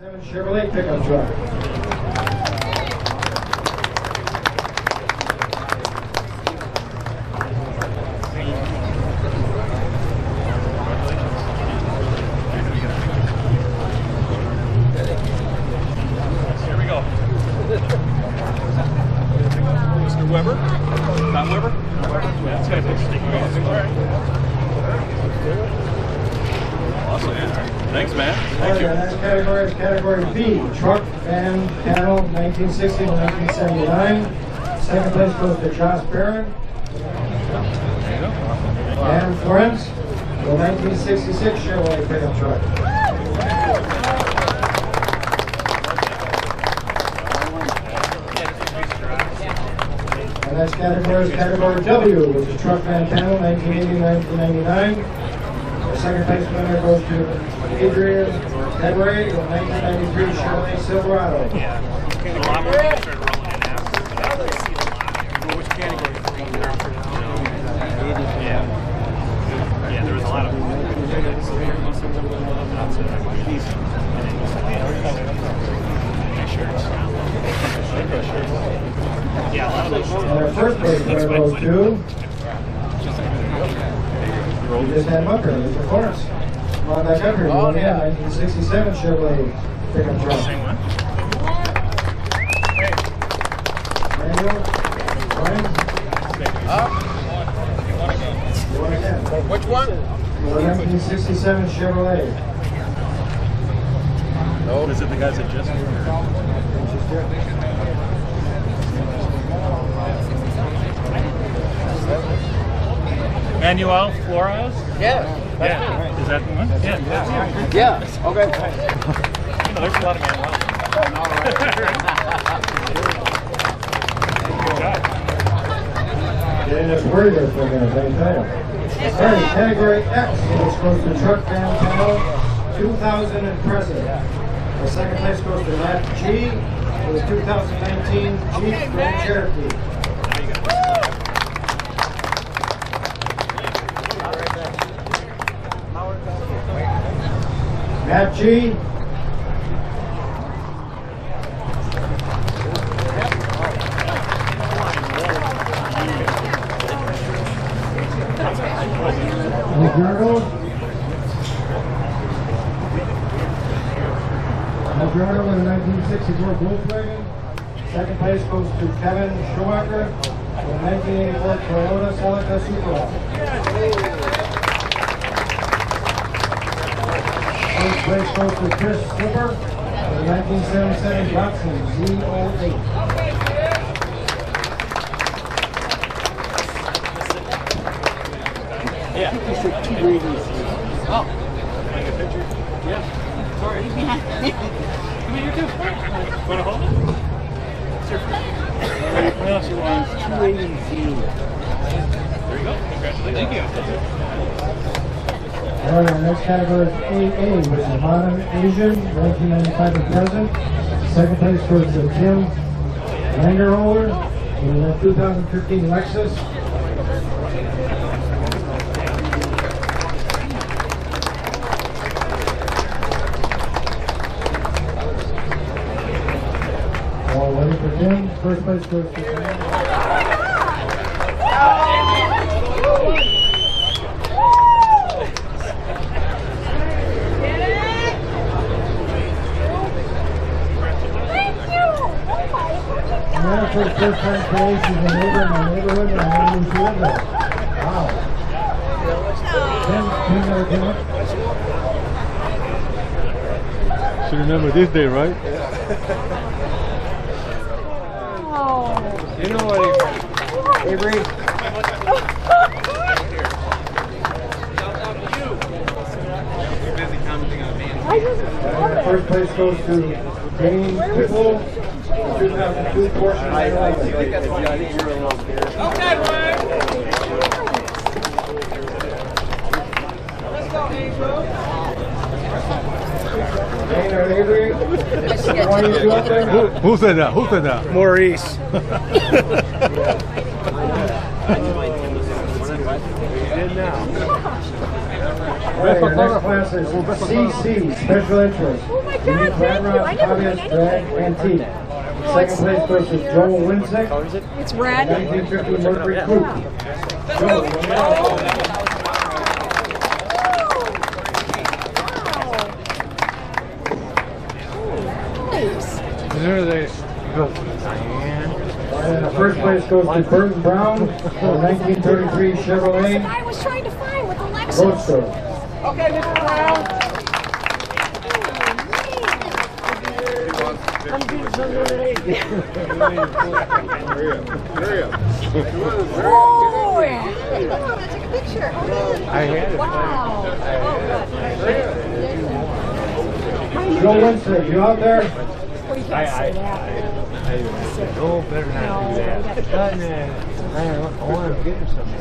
Chevrolet pickup truck. Here we go. Mr. Weber? Not Weber? That's got a picture. All right. Awesome. Thanks, man. Thank you. Next category is category B, truck, van, panel, 1960 to 1979. Second place goes to Josh Barron. And Florence, the 1966 Chevrolet pickup truck. The next category is category W, which is truck, van, panel, 1980 to 1999. The second place winner goes to Adrian February of 1993 Chevrolet Silverado. Which category? Yeah, there was a lot of yeah, a lot of those. And our first place winner goes to just had Mucker, Mr. Florence. Come on back up here. Oh, yeah. 1967 Chevrolet pickup truck. Manuel, Brian. You want again? Which one? The 1967 Chevrolet. Oh, is it the guys that just Manuel Flores? Yeah. Yeah. Is that the one? Yeah. Yeah. Okay. You know, there's a lot of Manuel. Good job. Getting us worried there for a minute, let me tell you. All right, category X, which goes to truck, van, panel, 2000 and present. The second place goes to Matt G. with 2019 Jeep Grand Cherokee. Matt G. Adriano with a 1964 Volkswagen. Second place goes to Kevin Schumacher with a 1984 Toyota Celica Supra. First place goes to Chris Slipper with a 1977 Datsun Z08. Yeah. Oh. Take a picture? Yeah. Sorry. Come here too. Want to hold it? Sure. What else you want? 280Z. There you go. Congratulations. Thank you. All right, our next category is AA, which is modern Asian, 1995 to present. Second place goes to Tim Langerholer with a 2015 Lexus. All ready for Tim. First place goes to Tim. For the first time today, she's a neighbor in my neighborhood, and I knew she lived there. Wow. Tim never came up. Should remember this day, right? Oh. You know what, Avery? You're busy commenting on me. First place goes to Dane Whipple. 2002 Porsche. I think that's why you're a little scared. Okay, Ryan. Let's go, Angel. Dane or Avery? What do you do up there? Who said that? Who said that? Maurice. Right, our next class is CC, Special Interest. Unique Red Rock Obvious Drag Antique. Second place goes to Joel Winsick. It's red. 1950 Mercury Coupe. Joel, There they go. and the first place goes to Burton Brown, 1933 Chevrolet I was trying to find with the Lexus. Roadster. Okay, Mr. Brown. Oh, yeah. I want to take a picture. I had it. Wow. Joel Winsick, you out there? Well, you can't say that. Oh, better not do that. I want to get her something.